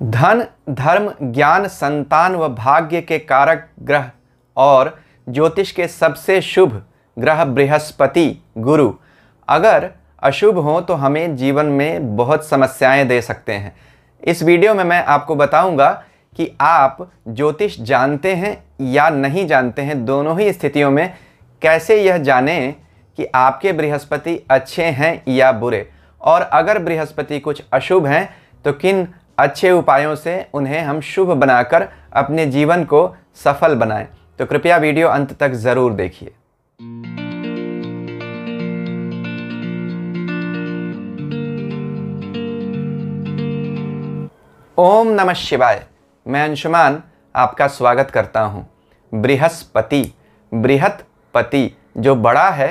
धन, धर्म, ज्ञान, संतान व भाग्य के कारक ग्रह और ज्योतिष के सबसे शुभ ग्रह बृहस्पति गुरु अगर अशुभ हो तो हमें जीवन में बहुत समस्याएं दे सकते हैं। इस वीडियो में मैं आपको बताऊंगा कि आप ज्योतिष जानते हैं या नहीं जानते हैं। दोनों ही स्थितियों में कैसे यह जानें कि आपके बृहस्पति अच्छे हैं या बुरे, और अगर बृहस्पति कुछ अशुभ हैं तो किन अच्छे उपायों से उन्हें हम शुभ बनाकर अपने जीवन को सफल बनाएं। तो कृपया वीडियो अंत तक ज़रूर देखिए। ओम नमः शिवाय। मैं अंशुमान आपका स्वागत करता हूँ। बृहस्पति, बृहत्पति जो बड़ा है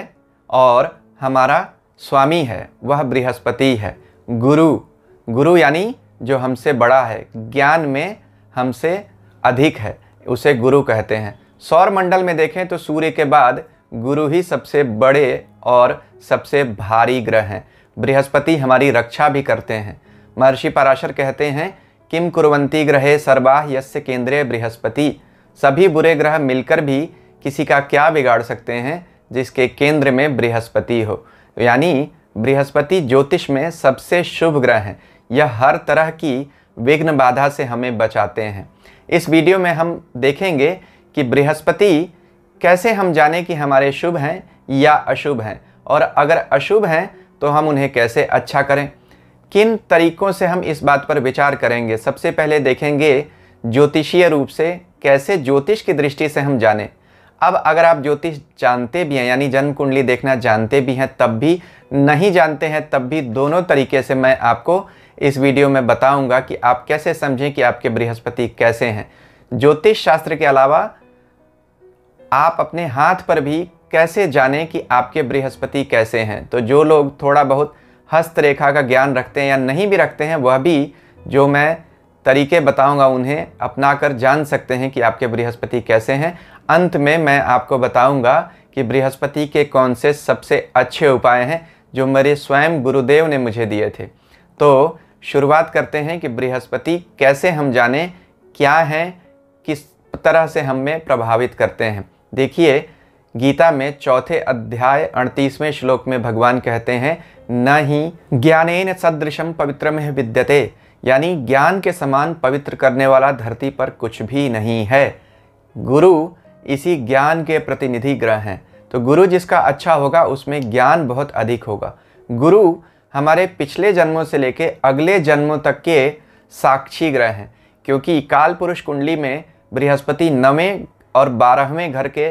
और हमारा स्वामी है वह बृहस्पति है। गुरु, गुरु यानी जो हमसे बड़ा है, ज्ञान में हमसे अधिक है, उसे गुरु कहते हैं। सौर मंडल में देखें तो सूर्य के बाद गुरु ही सबसे बड़े और सबसे भारी ग्रह हैं। बृहस्पति हमारी रक्षा भी करते हैं। महर्षि पराशर कहते हैं, किम कुर्वन्ति ग्रहे सर्वाः यस्य केंद्रे बृहस्पति। सभी बुरे ग्रह मिलकर भी किसी का क्या बिगाड़ सकते हैं जिसके केंद्र में बृहस्पति हो। यानी बृहस्पति ज्योतिष में सबसे शुभ ग्रह हैं। यह हर तरह की विघ्न बाधा से हमें बचाते हैं। इस वीडियो में हम देखेंगे कि बृहस्पति कैसे हम जानें कि हमारे शुभ हैं या अशुभ हैं, और अगर अशुभ हैं तो हम उन्हें कैसे अच्छा करें। किन तरीकों से हम इस बात पर विचार करेंगे। सबसे पहले देखेंगे ज्योतिषीय रूप से कैसे ज्योतिष की दृष्टि से हम जानें। अब अगर आप ज्योतिष जानते भी हैं यानी जन्म कुंडली देखना जानते भी हैं, तब भी नहीं जानते हैं, तब भी दोनों तरीके से मैं आपको इस वीडियो में बताऊंगा कि आप कैसे समझें कि आपके बृहस्पति कैसे हैं। ज्योतिष शास्त्र के अलावा आप अपने हाथ पर भी कैसे जानें कि आपके बृहस्पति कैसे हैं। तो जो लोग थोड़ा बहुत हस्तरेखा का ज्ञान रखते हैं या नहीं भी रखते हैं, वह भी जो मैं तरीके बताऊंगा उन्हें अपनाकर जान सकते हैं कि आपके बृहस्पति कैसे हैं। अंत में मैं आपको बताऊंगा कि बृहस्पति के कौन से सबसे अच्छे उपाय हैं जो मेरे स्वयं गुरुदेव ने मुझे दिए थे। तो शुरुआत करते हैं कि बृहस्पति कैसे हम जानें, क्या हैं, किस तरह से हमें प्रभावित करते हैं। देखिए, गीता में चौथे अध्याय 38वें श्लोक में भगवान कहते हैं, न ही ज्ञानेन सदृशम पवित्रम विद्यते। यानी ज्ञान के समान पवित्र करने वाला धरती पर कुछ भी नहीं है। गुरु इसी ज्ञान के प्रतिनिधि ग्रह हैं। तो गुरु जिसका अच्छा होगा उसमें ज्ञान बहुत अधिक होगा। गुरु हमारे पिछले जन्मों से लेके अगले जन्मों तक के साक्षी ग्रह हैं, क्योंकि काल पुरुष कुंडली में बृहस्पति 9वें और 12वें घर के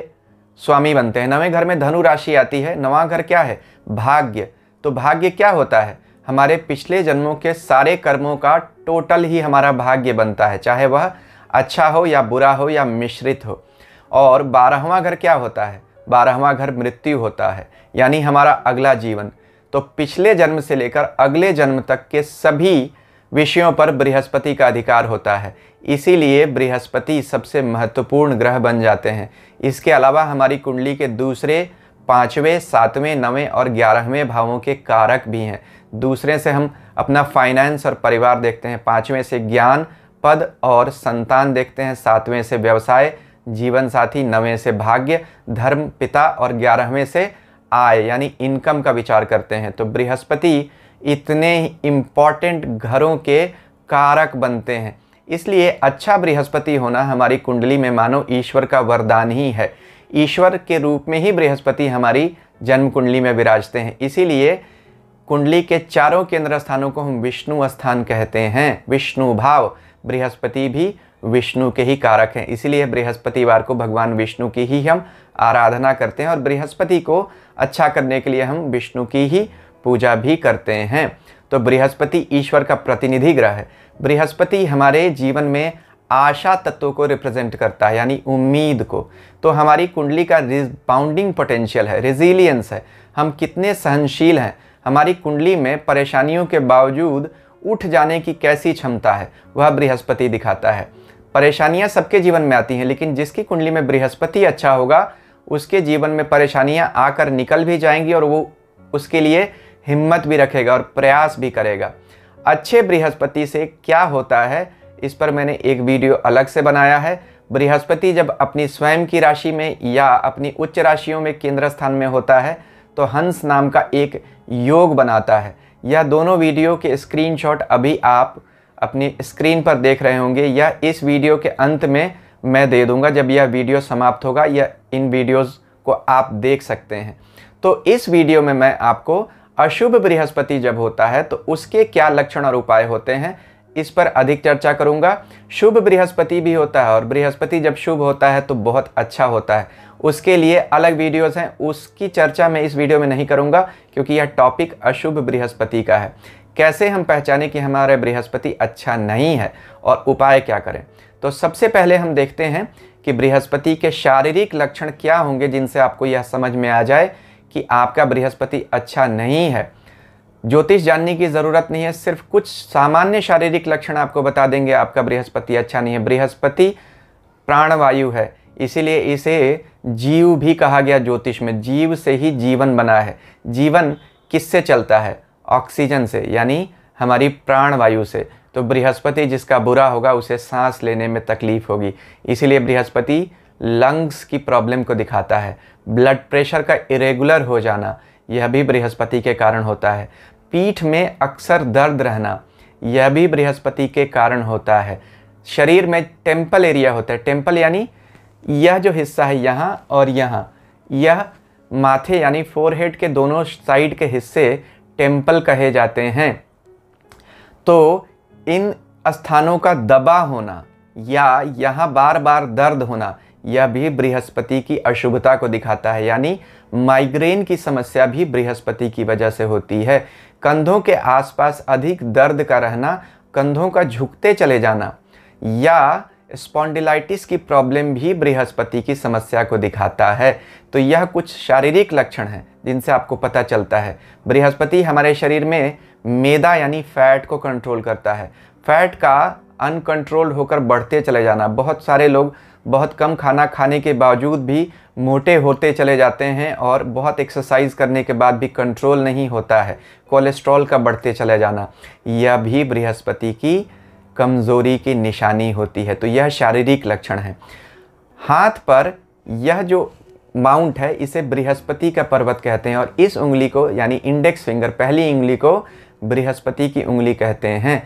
स्वामी बनते हैं। 9वें घर में धनु राशि आती है। 9वां घर क्या है? भाग्य। तो भाग्य क्या होता है? हमारे पिछले जन्मों के सारे कर्मों का टोटल ही हमारा भाग्य बनता है, चाहे वह अच्छा हो या बुरा हो या मिश्रित हो। और 12वां घर क्या होता है? 12वां घर मृत्यु होता है, यानी हमारा अगला जीवन। तो पिछले जन्म से लेकर अगले जन्म तक के सभी विषयों पर बृहस्पति का अधिकार होता है। इसीलिए बृहस्पति सबसे महत्वपूर्ण ग्रह बन जाते हैं। इसके अलावा हमारी कुंडली के दूसरे, 5वें, 7वें, 9वें और 11वें भावों के कारक भी हैं। दूसरे से हम अपना फाइनेंस और परिवार देखते हैं, 5वें से ज्ञान, पद और संतान देखते हैं, 7वें से व्यवसाय, जीवन साथी, 9वें से भाग्य, धर्म, पिता और 11वें से आय यानी इनकम का विचार करते हैं। तो बृहस्पति इतने इम्पॉर्टेंट घरों के कारक बनते हैं। इसलिए अच्छा बृहस्पति होना हमारी कुंडली में मानो ईश्वर का वरदान ही है। ईश्वर के रूप में ही बृहस्पति हमारी जन्म कुंडली में विराजते हैं। इसीलिए कुंडली के चारों केंद्र स्थानों को हम विष्णु स्थान कहते हैं। विष्णु भाव, बृहस्पति भी विष्णु के ही कारक हैं। इसीलिए बृहस्पतिवार को भगवान विष्णु की ही हम आराधना करते हैं और बृहस्पति को अच्छा करने के लिए हम विष्णु की ही पूजा भी करते हैं। तो बृहस्पति ईश्वर का प्रतिनिधि ग्रह है। बृहस्पति हमारे जीवन में आशा तत्व को रिप्रेजेंट करता है, यानी उम्मीद को। तो हमारी कुंडली का रिबाउंडिंग पोटेंशियल है, रेजिलियंस है, हम कितने सहनशील हैं। हमारी कुंडली में परेशानियों के बावजूद उठ जाने की कैसी क्षमता है, वह बृहस्पति दिखाता है। परेशानियां सबके जीवन में आती हैं, लेकिन जिसकी कुंडली में बृहस्पति अच्छा होगा उसके जीवन में परेशानियां आकर निकल भी जाएंगी और वो उसके लिए हिम्मत भी रखेगा और प्रयास भी करेगा। अच्छे बृहस्पति से क्या होता है इस पर मैंने एक वीडियो अलग से बनाया है। बृहस्पति जब अपनी स्वयं की राशि में या अपनी उच्च राशियों में केंद्र स्थान में होता है तो हंस नाम का एक योग बनाता है। यह दोनों वीडियो के स्क्रीनशॉट अभी आप अपनी स्क्रीन पर देख रहे होंगे, या इस वीडियो के अंत में मैं दे दूंगा। जब यह वीडियो समाप्त होगा या इन वीडियोस को आप देख सकते हैं। तो इस वीडियो में मैं आपको अशुभ बृहस्पति जब होता है तो उसके क्या लक्षण और उपाय होते हैं, इस पर अधिक चर्चा करूंगा। शुभ बृहस्पति भी होता है और बृहस्पति जब शुभ होता है तो बहुत अच्छा होता है, उसके लिए अलग वीडियोस हैं, उसकी चर्चा मैं इस वीडियो में नहीं करूंगा क्योंकि यह टॉपिक अशुभ बृहस्पति का है। कैसे हम पहचानें कि हमारे बृहस्पति अच्छा नहीं है और उपाय क्या करें। तो सबसे पहले हम देखते हैं कि बृहस्पति के शारीरिक लक्षण क्या होंगे जिनसे आपको यह समझ में आ जाए कि आपका बृहस्पति अच्छा नहीं है। ज्योतिष जानने की ज़रूरत नहीं है, सिर्फ कुछ सामान्य शारीरिक लक्षण आपको बता देंगे आपका बृहस्पति अच्छा नहीं है। बृहस्पति प्राणवायु है, इसीलिए इसे जीव भी कहा गया ज्योतिष में। जीव से ही जीवन बना है। जीवन किससे चलता है? ऑक्सीजन से, यानी हमारी प्राणवायु से। तो बृहस्पति जिसका बुरा होगा उसे सांस लेने में तकलीफ होगी, इसीलिए बृहस्पति लंग्स की प्रॉब्लम को दिखाता है। ब्लड प्रेशर का इरेगुलर हो जाना, यह भी बृहस्पति के कारण होता है। पीठ में अक्सर दर्द रहना, यह भी बृहस्पति के कारण होता है। शरीर में टेम्पल एरिया होता है। टेम्पल यानी यह जो हिस्सा है यहाँ और यहाँ, यह माथे यानी फोरहेड के दोनों साइड के हिस्से टेम्पल कहे जाते हैं। तो इन स्थानों का दबा होना या यहाँ बार बार दर्द होना, यह भी बृहस्पति की अशुभता को दिखाता है। यानी माइग्रेन की समस्या भी बृहस्पति की वजह से होती है। कंधों के आसपास अधिक दर्द का रहना, कंधों का झुकते चले जाना या स्पॉन्डिलाइटिस की प्रॉब्लम भी बृहस्पति की समस्या को दिखाता है। तो यह कुछ शारीरिक लक्षण हैं जिनसे आपको पता चलता है। बृहस्पति हमारे शरीर में मैदा यानी फैट को कंट्रोल करता है। फैट का अनकंट्रोल्ड होकर बढ़ते चले जाना, बहुत सारे लोग बहुत कम खाना खाने के बावजूद भी मोटे होते चले जाते हैं और बहुत एक्सरसाइज करने के बाद भी कंट्रोल नहीं होता है। कोलेस्ट्रॉल का बढ़ते चले जाना, यह भी बृहस्पति की कमज़ोरी की निशानी होती है। तो यह शारीरिक लक्षण है। हाथ पर यह जो माउंट है इसे बृहस्पति का पर्वत कहते हैं और इस उंगली को यानी इंडेक्स फिंगर, पहली उंगली को बृहस्पति की उंगली कहते हैं।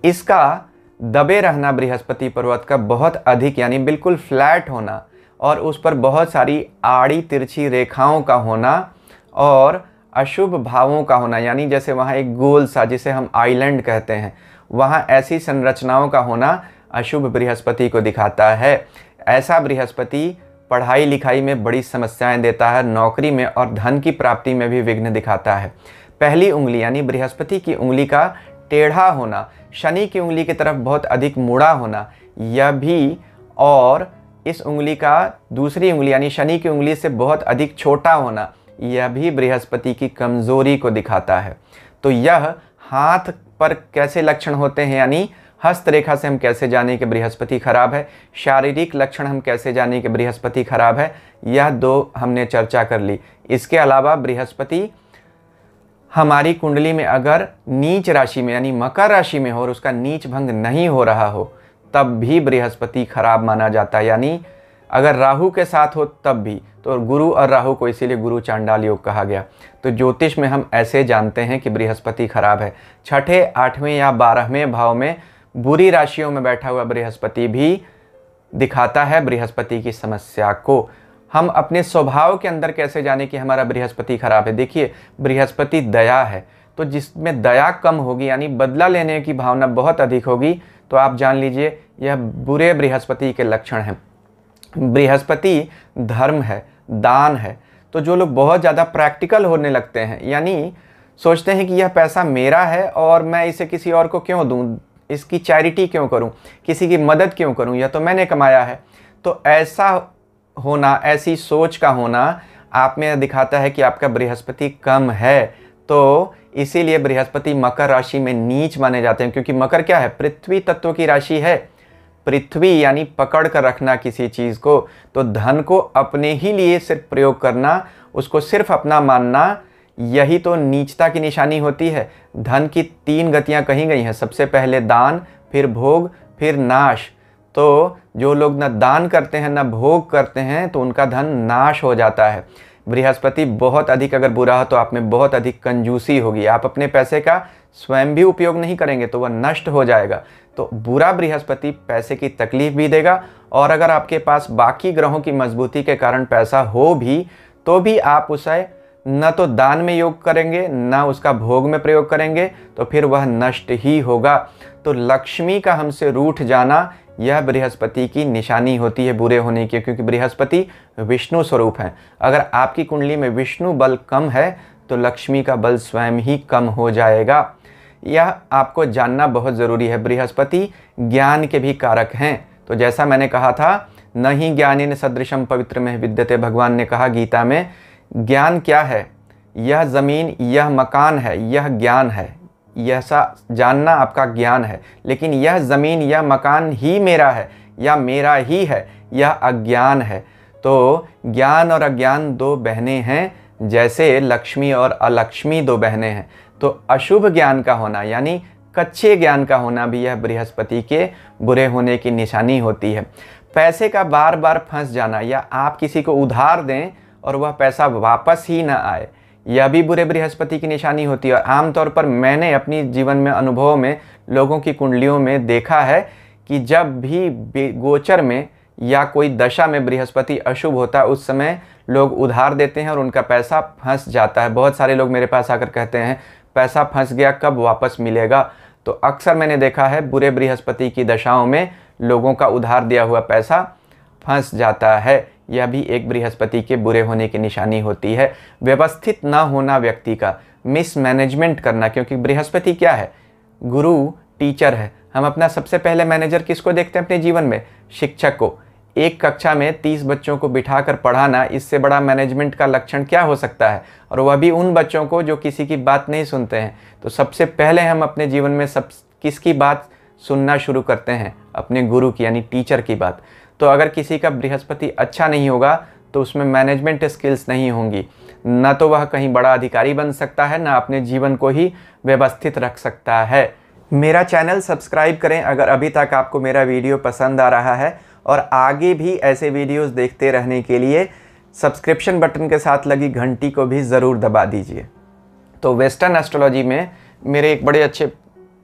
इसका दबे रहना बृहस्पति पर्वत का बहुत अधिक यानी बिल्कुल फ्लैट होना और उस पर बहुत सारी आड़ी तिरछी रेखाओं का होना और अशुभ भावों का होना, यानी जैसे वहाँ एक गोल सा जिसे हम आइलैंड कहते हैं, वहाँ ऐसी संरचनाओं का होना अशुभ बृहस्पति को दिखाता है। ऐसा बृहस्पति पढ़ाई लिखाई में बड़ी समस्याएं देता है, नौकरी में और धन की प्राप्ति में भी विघ्न दिखाता है। पहली उंगली यानी बृहस्पति की उंगली का टेढ़ा होना, शनि की उंगली की तरफ बहुत अधिक मुड़ा होना, यह भी, और इस उंगली का दूसरी उंगली यानी शनि की उंगली से बहुत अधिक छोटा होना, यह भी बृहस्पति की कमज़ोरी को दिखाता है। तो यह हाथ पर कैसे लक्षण होते हैं, यानी हस्तरेखा से हम कैसे जाने कि बृहस्पति खराब है, शारीरिक लक्षण हम कैसे जाने कि बृहस्पति खराब है, यह दो हमने चर्चा कर ली। इसके अलावा बृहस्पति हमारी कुंडली में अगर नीच राशि में यानी मकर राशि में हो और उसका नीच भंग नहीं हो रहा हो तब भी बृहस्पति खराब माना जाता है। यानी अगर राहु के साथ हो तब भी, तो गुरु और राहु को इसीलिए गुरु चांडाल योग कहा गया। तो ज्योतिष में हम ऐसे जानते हैं कि बृहस्पति खराब है। छठे, आठवें या 12वें भाव में बुरी राशियों में बैठा हुआ बृहस्पति भी दिखाता है बृहस्पति की समस्या को। हम अपने स्वभाव के अंदर कैसे जाने कि हमारा बृहस्पति खराब है। देखिए, बृहस्पति दया है, तो जिसमें दया कम होगी यानी बदला लेने की भावना बहुत अधिक होगी, तो आप जान लीजिए यह बुरे बृहस्पति के लक्षण हैं। बृहस्पति धर्म है, दान है, तो जो लोग बहुत ज़्यादा प्रैक्टिकल होने लगते हैं, यानी सोचते हैं कि यह पैसा मेरा है और मैं इसे किसी और को क्यों दूं, इसकी चैरिटी क्यों करूं, किसी की मदद क्यों करूं, यह तो मैंने कमाया है। तो ऐसा होना, ऐसी सोच का होना आप में दिखाता है कि आपका बृहस्पति कम है। तो इसीलिए बृहस्पति मकर राशि में नीच माने जाते हैं, क्योंकि मकर क्या है, पृथ्वी तत्व की राशि है। पृथ्वी यानी पकड़ कर रखना किसी चीज़ को, तो धन को अपने ही लिए सिर्फ प्रयोग करना, उसको सिर्फ अपना मानना, यही तो नीचता की निशानी होती है। धन की 3 गतियां कही गई हैं, सबसे पहले दान, फिर भोग, फिर नाश। तो जो लोग न दान करते हैं न भोग करते हैं तो उनका धन नाश हो जाता है। बृहस्पति बहुत अधिक अगर बुरा हो तो आप में बहुत अधिक कंजूसी होगी, आप अपने पैसे का स्वयं भी उपयोग नहीं करेंगे तो वह नष्ट हो जाएगा। तो बुरा बृहस्पति पैसे की तकलीफ भी देगा, और अगर आपके पास बाकी ग्रहों की मजबूती के कारण पैसा हो भी तो भी आप उसे न तो दान में योग करेंगे न उसका भोग में प्रयोग करेंगे, तो फिर वह नष्ट ही होगा। तो लक्ष्मी का हमसे रूठ जाना यह बृहस्पति की निशानी होती है बुरे होने की, क्योंकि बृहस्पति विष्णु स्वरूप हैं। अगर आपकी कुंडली में विष्णु बल कम है तो लक्ष्मी का बल स्वयं ही कम हो जाएगा। यह आपको जानना बहुत ज़रूरी है। बृहस्पति ज्ञान के भी कारक हैं। तो जैसा मैंने कहा था, न ही ज्ञानेन सदृशम पवित्र में विद्यते, भगवान ने कहा गीता में, ज्ञान क्या है? यह ज़मीन, यह मकान है, यह ज्ञान है। यह सा जानना आपका ज्ञान है, लेकिन यह ज़मीन यह मकान ही मेरा है या मेरा ही है, यह अज्ञान है। तो ज्ञान और अज्ञान दो बहनें हैं, जैसे लक्ष्मी और अलक्ष्मी दो बहनें हैं। तो अशुभ ज्ञान का होना यानी कच्चे ज्ञान का होना भी यह बृहस्पति के बुरे होने की निशानी होती है। पैसे का बार बार फंस जाना, या आप किसी को उधार दें और वह पैसा वापस ही ना आए, यह भी बुरे बृहस्पति की निशानी होती है। और आमतौर पर मैंने अपनी जीवन में अनुभव में लोगों की कुंडलियों में देखा है कि जब भी गोचर में या कोई दशा में बृहस्पति अशुभ होता है, उस समय लोग उधार देते हैं और उनका पैसा फंस जाता है। बहुत सारे लोग मेरे पास आकर कहते हैं पैसा फंस गया, कब वापस मिलेगा? तो अक्सर मैंने देखा है बुरे बृहस्पति की दशाओं में लोगों का उधार दिया हुआ पैसा फंस जाता है। यह भी एक बृहस्पति के बुरे होने की निशानी होती है। व्यवस्थित ना होना व्यक्ति का, मिसमैनेजमेंट करना, क्योंकि बृहस्पति क्या है? गुरु, टीचर है। हम अपना सबसे पहले मैनेजर किसको देखते हैं अपने जीवन में? शिक्षक को। एक कक्षा में 30 बच्चों को बिठाकर पढ़ाना, इससे बड़ा मैनेजमेंट का लक्षण क्या हो सकता है? और वह भी उन बच्चों को जो किसी की बात नहीं सुनते हैं। तो सबसे पहले हम अपने जीवन में किसकी बात सुनना शुरू करते हैं? अपने गुरु की, यानी टीचर की बात। तो अगर किसी का बृहस्पति अच्छा नहीं होगा तो उसमें मैनेजमेंट स्किल्स नहीं होंगी, न तो वह कहीं बड़ा अधिकारी बन सकता है, न अपने जीवन को ही व्यवस्थित रख सकता है। मेरा चैनल सब्सक्राइब करें अगर अभी तक आपको मेरा वीडियो पसंद आ रहा है, और आगे भी ऐसे वीडियोस देखते रहने के लिए सब्सक्रिप्शन बटन के साथ लगी घंटी को भी ज़रूर दबा दीजिए। तो वेस्टर्न एस्ट्रोलॉजी में मेरे एक बड़े अच्छे,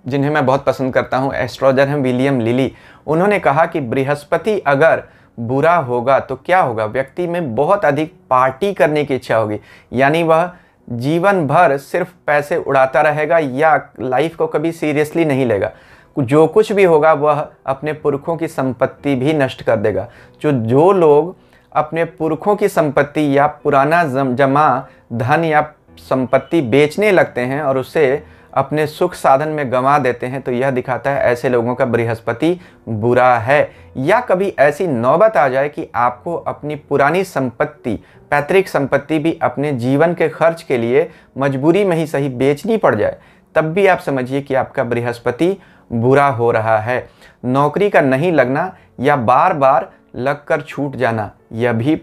जिन्हें मैं बहुत पसंद करता हूँ, एस्ट्रोलॉजर हैं विलियम लिली। उन्होंने कहा कि बृहस्पति अगर बुरा होगा तो क्या होगा? व्यक्ति में बहुत अधिक पार्टी करने की इच्छा होगी, यानी वह जीवन भर सिर्फ पैसे उड़ाता रहेगा या लाइफ को कभी सीरियसली नहीं लेगा। जो कुछ भी होगा वह अपने पुरखों की संपत्ति भी नष्ट कर देगा। जो लोग अपने पुरखों की संपत्ति या पुराना जमा धन या संपत्ति बेचने लगते हैं और उसे अपने सुख साधन में गंवा देते हैं, तो यह दिखाता है ऐसे लोगों का बृहस्पति बुरा है। या कभी ऐसी नौबत आ जाए कि आपको अपनी पुरानी संपत्ति, पैतृक संपत्ति भी अपने जीवन के खर्च के लिए मजबूरी में ही सही बेचनी पड़ जाए, तब भी आप समझिए कि आपका बृहस्पति बुरा हो रहा है। नौकरी का नहीं लगना या बार बार लगकर छूट जाना, यह भी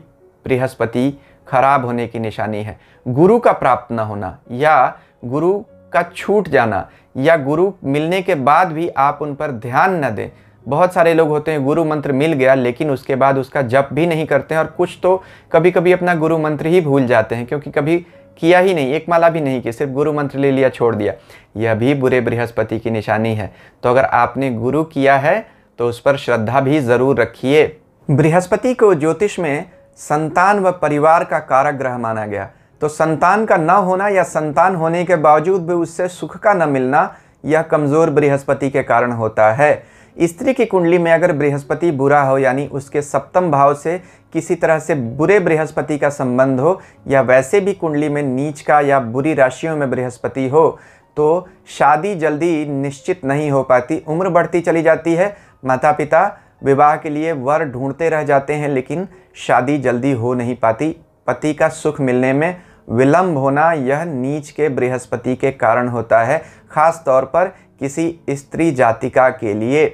बृहस्पति खराब होने की निशानी है। गुरु का प्राप्त न होना या गुरु का छूट जाना, या गुरु मिलने के बाद भी आप उन पर ध्यान न दें। बहुत सारे लोग होते हैं गुरु मंत्र मिल गया लेकिन उसके बाद उसका जप भी नहीं करते हैं, और कुछ तो कभी कभी अपना गुरु मंत्र ही भूल जाते हैं, क्योंकि कभी किया ही नहीं, एक माला भी नहीं की, सिर्फ गुरु मंत्र ले लिया, छोड़ दिया। यह भी बुरे बृहस्पति की निशानी है। तो अगर आपने गुरु किया है तो उस पर श्रद्धा भी ज़रूर रखिए। बृहस्पति को ज्योतिष में संतान व परिवार का कारक ग्रह माना गया। तो संतान का न होना या संतान होने के बावजूद भी उससे सुख का न मिलना, यह कमज़ोर बृहस्पति के कारण होता है। स्त्री की कुंडली में अगर बृहस्पति बुरा हो, यानी उसके सप्तम भाव से किसी तरह से बुरे बृहस्पति का संबंध हो, या वैसे भी कुंडली में नीच का या बुरी राशियों में बृहस्पति हो, तो शादी जल्दी निश्चित नहीं हो पाती, उम्र बढ़ती चली जाती है। माता पिता विवाह के लिए वर ढूंढते रह जाते हैं लेकिन शादी जल्दी हो नहीं पाती। पति का सुख मिलने में विलंब होना, यह नीच के बृहस्पति के कारण होता है, खास तौर पर किसी स्त्री जातिका के लिए।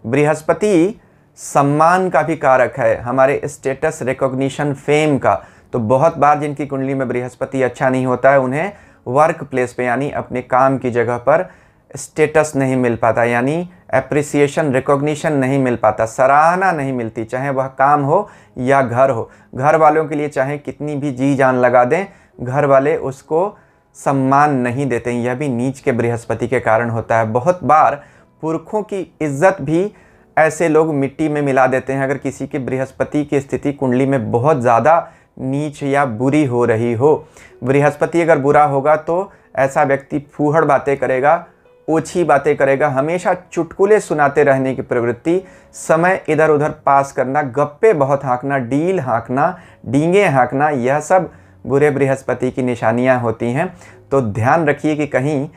बृहस्पति सम्मान का भी कारक है, हमारे स्टेटस, रिकॉग्निशन, फेम का। तो बहुत बार जिनकी कुंडली में बृहस्पति अच्छा नहीं होता है, उन्हें वर्क प्लेस पे यानी अपने काम की जगह पर स्टेटस नहीं मिल पाता, यानी एप्रिसिएशन, रिकॉग्निशन नहीं मिल पाता, सराहना नहीं मिलती, चाहे वह काम हो या घर हो। घर वालों के लिए चाहे कितनी भी जी जान लगा दें, घर वाले उसको सम्मान नहीं देते। यह भी नीच के बृहस्पति के कारण होता है। बहुत बार पुरखों की इज्जत भी ऐसे लोग मिट्टी में मिला देते हैं। अगर किसी की बृहस्पति की स्थिति कुंडली में बहुत ज़्यादा नीच या बुरी हो रही हो, बृहस्पति अगर बुरा होगा तो ऐसा व्यक्ति फूहड़ बातें करेगा, ओछी बातें करेगा, हमेशा चुटकुले सुनाते रहने की प्रवृत्ति, समय इधर उधर पास करना, गप्पे बहुत हाँकना, डील हाँकना, डींगे हाँकना, यह सब बुरे बृहस्पति की निशानियां होती हैं। तो ध्यान रखिए कि कहीं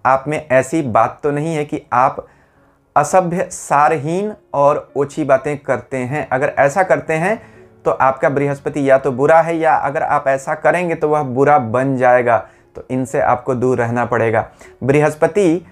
आप में ऐसी बात तो नहीं है कि आप असभ्य, सारहीन और ओछी बातें करते हैं। अगर ऐसा करते हैं तो आपका बृहस्पति या तो बुरा है, या अगर आप ऐसा करेंगे तो वह बुरा बन जाएगा। तो इनसे आपको दूर रहना पड़ेगा। बृहस्पति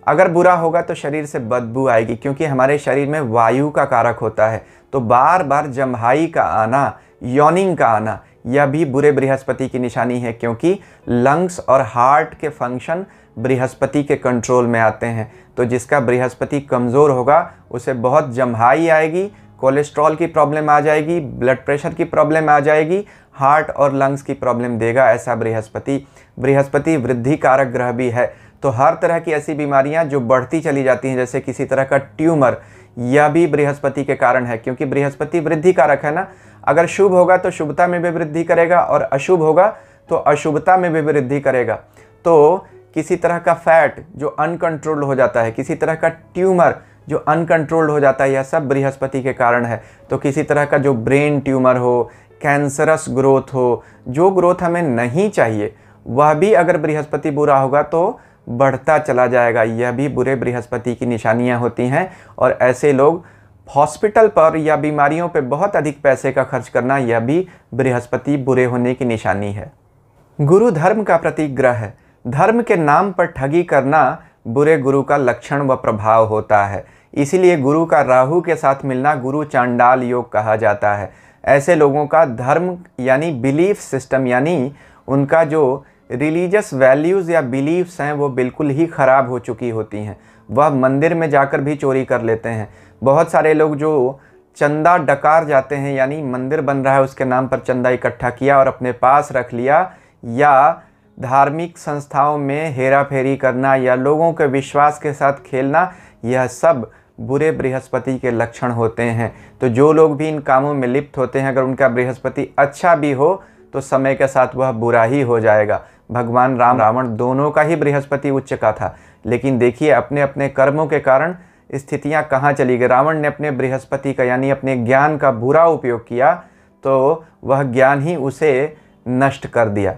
अगर बुरा होगा तो शरीर से बदबू आएगी, क्योंकि हमारे शरीर में वायु का कारक होता है। तो बार बार जम्हाई का आना, यॉनिंग का आना, यह भी बुरे बृहस्पति की निशानी है, क्योंकि लंग्स और हार्ट के फंक्शन बृहस्पति के कंट्रोल में आते हैं। तो जिसका बृहस्पति कमज़ोर होगा उसे बहुत जम्हाई आएगी, कोलेस्ट्रॉल की प्रॉब्लम आ जाएगी, ब्लड प्रेशर की प्रॉब्लम आ जाएगी, हार्ट और लंग्स की प्रॉब्लम देगा ऐसा बृहस्पति। बृहस्पति वृद्धि कारक ग्रह भी है। तो हर तरह की ऐसी बीमारियां जो बढ़ती चली जाती हैं, जैसे किसी तरह का ट्यूमर, यह भी बृहस्पति के कारण है, क्योंकि बृहस्पति वृद्धि कारक है ना। अगर शुभ होगा तो शुभता में भी वृद्धि करेगा, और अशुभ होगा तो अशुभता में भी वृद्धि करेगा। तो किसी तरह का फैट जो अनकंट्रोल्ड हो जाता है, किसी तरह का ट्यूमर जो अनकंट्रोल्ड हो जाता है, यह सब बृहस्पति के कारण है। तो किसी तरह का जो ब्रेन ट्यूमर हो, कैंसरस ग्रोथ हो, जो ग्रोथ हमें नहीं चाहिए, वह भी अगर बृहस्पति बुरा होगा तो बढ़ता चला जाएगा। यह भी बुरे बृहस्पति की निशानियां होती हैं। और ऐसे लोग हॉस्पिटल पर या बीमारियों पर बहुत अधिक पैसे का खर्च करना, यह भी बृहस्पति बुरे होने की निशानी है। गुरु धर्म का प्रतीक ग्रह है। धर्म के नाम पर ठगी करना बुरे गुरु का लक्षण व प्रभाव होता है। इसीलिए गुरु का राहु के साथ मिलना गुरु चांडाल योग कहा जाता है। ऐसे लोगों का धर्म यानी बिलीफ सिस्टम, यानी उनका जो रिलीजियस वैल्यूज़ या बिलीफ्स हैं वो बिल्कुल ही ख़राब हो चुकी होती हैं। वह मंदिर में जाकर भी चोरी कर लेते हैं। बहुत सारे लोग जो चंदा डकार जाते हैं, यानी मंदिर बन रहा है उसके नाम पर चंदा इकट्ठा किया और अपने पास रख लिया, या धार्मिक संस्थाओं में हेरा फेरी करना या लोगों के विश्वास के साथ खेलना, यह सब बुरे बृहस्पति के लक्षण होते हैं। तो जो लोग भी इन कामों में लिप्त होते हैं, अगर उनका बृहस्पति अच्छा भी हो तो समय के साथ वह बुरा ही हो जाएगा। भगवान राम, रावण दोनों का ही बृहस्पति उच्च का था, लेकिन देखिए अपने अपने कर्मों के कारण स्थितियां कहाँ चली गई। रावण ने अपने बृहस्पति का यानी अपने ज्ञान का बुरा उपयोग किया तो वह ज्ञान ही उसे नष्ट कर दिया।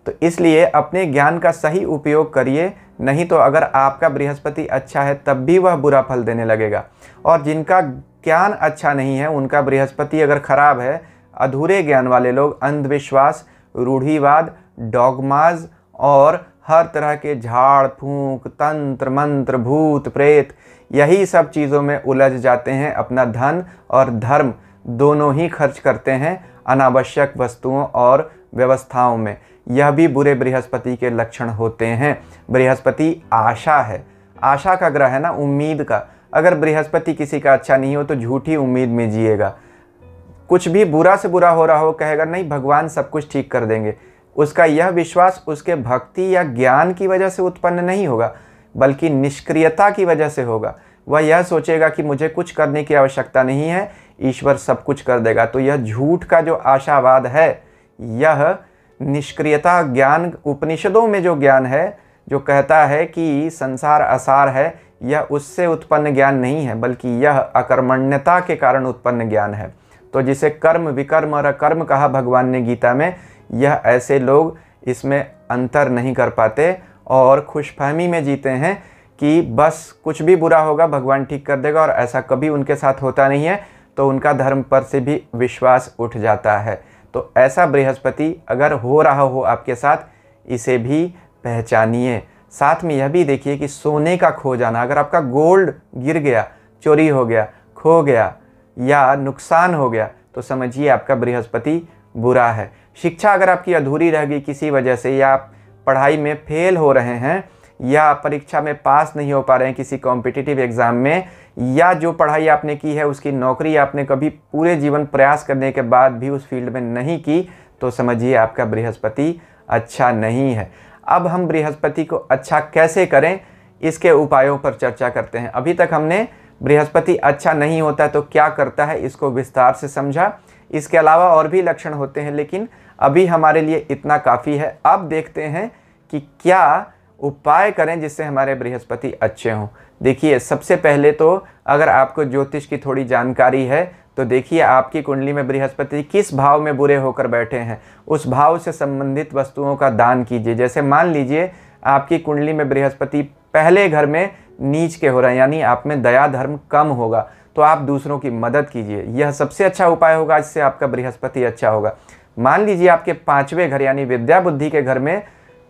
तो इसलिए अपने ज्ञान का सही उपयोग करिए, नहीं तो अगर आपका बृहस्पति अच्छा है तब भी वह बुरा फल देने लगेगा। और जिनका ज्ञान अच्छा नहीं है, उनका बृहस्पति अगर खराब है, अधूरे ज्ञान वाले लोग अंधविश्वास, रूढ़िवाद, डॉगमाज और हर तरह के झाड़ फूंक, तंत्र मंत्र, भूत प्रेत, यही सब चीज़ों में उलझ जाते हैं। अपना धन और धर्म दोनों ही खर्च करते हैं अनावश्यक वस्तुओं और व्यवस्थाओं में। यह भी बुरे बृहस्पति के लक्षण होते हैं। बृहस्पति आशा है, आशा का ग्रह है ना, उम्मीद का। अगर बृहस्पति किसी का अच्छा नहीं हो तो झूठी उम्मीद में जिएगा। कुछ भी बुरा से बुरा हो रहा हो, कहेगा नहीं भगवान सब कुछ ठीक कर देंगे। उसका यह विश्वास उसके भक्ति या ज्ञान की वजह से उत्पन्न नहीं होगा, बल्कि निष्क्रियता की वजह से होगा। वह यह सोचेगा कि मुझे कुछ करने की आवश्यकता नहीं है, ईश्वर सब कुछ कर देगा। तो यह झूठ का जो आशावाद है, यह निष्क्रियता ज्ञान, उपनिषदों में जो ज्ञान है जो कहता है कि संसार असार है, यह उससे उत्पन्न ज्ञान नहीं है, बल्कि यह अकर्मण्यता के कारण उत्पन्न ज्ञान है। तो जिसे कर्म, विकर्म और अकर्म कहा भगवान ने गीता में, यह ऐसे लोग इसमें अंतर नहीं कर पाते और खुशफहमी में जीते हैं कि बस कुछ भी बुरा होगा भगवान ठीक कर देगा, और ऐसा कभी उनके साथ होता नहीं है। तो उनका धर्म पर से भी विश्वास उठ जाता है। तो ऐसा बृहस्पति अगर हो रहा हो आपके साथ, इसे भी पहचानिए। साथ में यह भी देखिए कि सोने का खो जाना, अगर आपका गोल्ड गिर गया, चोरी हो गया, खो गया या नुकसान हो गया, तो समझिए आपका बृहस्पति बुरा है। शिक्षा अगर आपकी अधूरी रह गई किसी वजह से, या आप पढ़ाई में फेल हो रहे हैं, या परीक्षा में पास नहीं हो पा रहे हैं किसी कॉम्पिटिटिव एग्ज़ाम में, या जो पढ़ाई आपने की है उसकी नौकरी आपने कभी पूरे जीवन प्रयास करने के बाद भी उस फील्ड में नहीं की, तो समझिए आपका बृहस्पति अच्छा नहीं है। अब हम बृहस्पति को अच्छा कैसे करें, इसके उपायों पर चर्चा करते हैं। अभी तक हमने बृहस्पति अच्छा नहीं होता तो क्या करता है इसको विस्तार से समझा। इसके अलावा और भी लक्षण होते हैं, लेकिन अभी हमारे लिए इतना काफ़ी है। अब देखते हैं कि क्या उपाय करें जिससे हमारे बृहस्पति अच्छे हों। देखिए, सबसे पहले तो अगर आपको ज्योतिष की थोड़ी जानकारी है तो देखिए आपकी कुंडली में बृहस्पति किस भाव में बुरे होकर बैठे हैं, उस भाव से संबंधित वस्तुओं का दान कीजिए। जैसे मान लीजिए आपकी कुंडली में बृहस्पति पहले घर में नीच के हो रहे हैं, यानी आप में दया धर्म कम होगा, तो आप दूसरों की मदद कीजिए। यह सबसे अच्छा उपाय होगा, इससे आपका बृहस्पति अच्छा होगा। मान लीजिए आपके 5वें घर यानी विद्या बुद्धि के घर में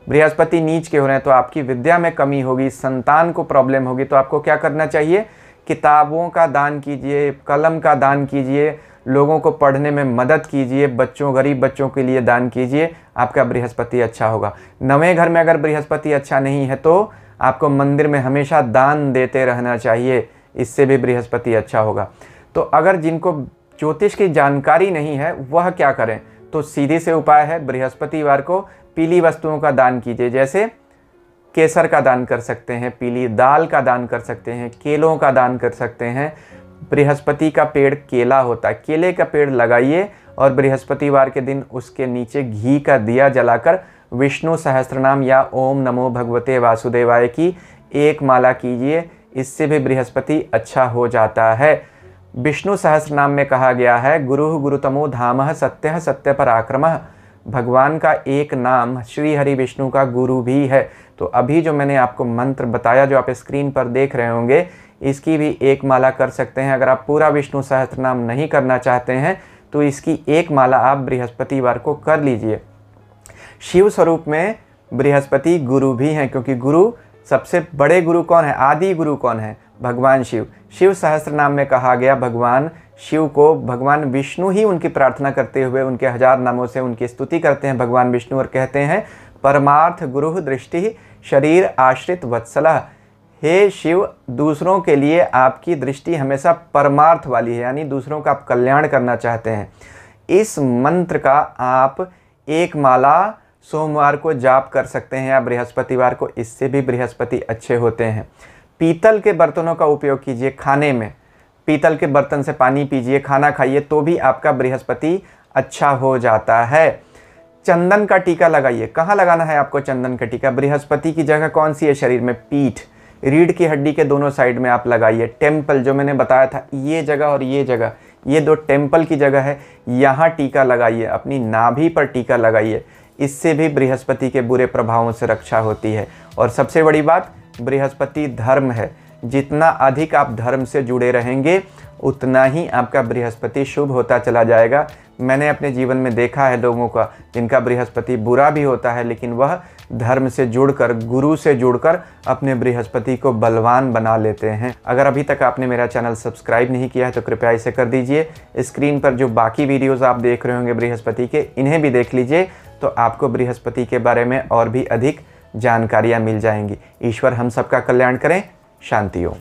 बृहस्पति नीच के हो रहे हैं, तो आपकी विद्या में कमी होगी, संतान को प्रॉब्लम होगी। तो आपको क्या करना चाहिए, किताबों का दान कीजिए, कलम का दान कीजिए, लोगों को पढ़ने में मदद कीजिए, बच्चों गरीब बच्चों के लिए दान कीजिए, आपका बृहस्पति अच्छा होगा। 9वें घर में अगर बृहस्पति अच्छा नहीं है तो आपको मंदिर में हमेशा दान देते रहना चाहिए, इससे भी बृहस्पति अच्छा होगा। तो अगर जिनको ज्योतिष की जानकारी नहीं है वह क्या करें, तो सीधे से उपाय है, बृहस्पतिवार को पीली वस्तुओं का दान कीजिए। जैसे केसर का दान कर सकते हैं, पीली दाल का दान कर सकते हैं, केलों का दान कर सकते हैं। बृहस्पति का पेड़ केला होता है, केले का पेड़ लगाइए और बृहस्पतिवार के दिन उसके नीचे घी का दिया जलाकर विष्णु सहस्त्रनाम या ओम नमो भगवते वासुदेवाय की एक माला कीजिए, इससे भी बृहस्पति अच्छा हो जाता है। विष्णु सहस्त्रनाम में कहा गया है, गुरुः गुरुतमो धामः सत्यः सत्य पराक्रमः। भगवान का एक नाम श्री हरि विष्णु का गुरु भी है। तो अभी जो मैंने आपको मंत्र बताया, जो आप स्क्रीन पर देख रहे होंगे, इसकी भी एक माला कर सकते हैं। अगर आप पूरा विष्णु सहस्त्रनाम नहीं करना चाहते हैं तो इसकी एक माला आप बृहस्पतिवार को कर लीजिए। शिव स्वरूप में बृहस्पति गुरु भी हैं, क्योंकि गुरु सबसे बड़े गुरु कौन है, आदि गुरु कौन है, भगवान शिव। शिव सहस्त्रनाम में कहा गया भगवान शिव को भगवान विष्णु ही उनकी प्रार्थना करते हुए उनके 1000 नामों से उनकी स्तुति करते हैं भगवान विष्णु, और कहते हैं परमार्थ गुरु दृष्टि शरीर आश्रित वत्सला। हे शिव, दूसरों के लिए आपकी दृष्टि हमेशा परमार्थ वाली है, यानी दूसरों का आप कल्याण करना चाहते हैं। इस मंत्र का आप एक माला सोमवार को जाप कर सकते हैं या बृहस्पतिवार को, इससे भी बृहस्पति अच्छे होते हैं। पीतल के बर्तनों का उपयोग कीजिए खाने में, पीतल के बर्तन से पानी पीजिए, खाना खाइए, तो भी आपका बृहस्पति अच्छा हो जाता है। चंदन का टीका लगाइए। कहाँ लगाना है आपको चंदन का टीका, बृहस्पति की जगह कौन सी है शरीर में, पीठ, रीढ़ की हड्डी के दोनों साइड में आप लगाइए। टेम्पल जो मैंने बताया था, ये जगह और ये जगह, ये 2 टेम्पल की जगह है, यहाँ टीका लगाइए, अपनी नाभि पर टीका लगाइए, इससे भी बृहस्पति के बुरे प्रभावों से रक्षा होती है। और सबसे बड़ी बात, बृहस्पति धर्म है, जितना अधिक आप धर्म से जुड़े रहेंगे उतना ही आपका बृहस्पति शुभ होता चला जाएगा। मैंने अपने जीवन में देखा है लोगों का जिनका बृहस्पति बुरा भी होता है, लेकिन वह धर्म से जुड़कर, गुरु से जुड़कर अपने बृहस्पति को बलवान बना लेते हैं। अगर अभी तक आपने मेरा चैनल सब्सक्राइब नहीं किया है तो कृपया इसे कर दीजिए। स्क्रीन पर जो बाकी वीडियोज़ आप देख रहे होंगे बृहस्पति के, इन्हें भी देख लीजिए, तो आपको बृहस्पति के बारे में और भी अधिक जानकारियाँ मिल जाएंगी। ईश्वर हम सबका कल्याण करें। शांति हो।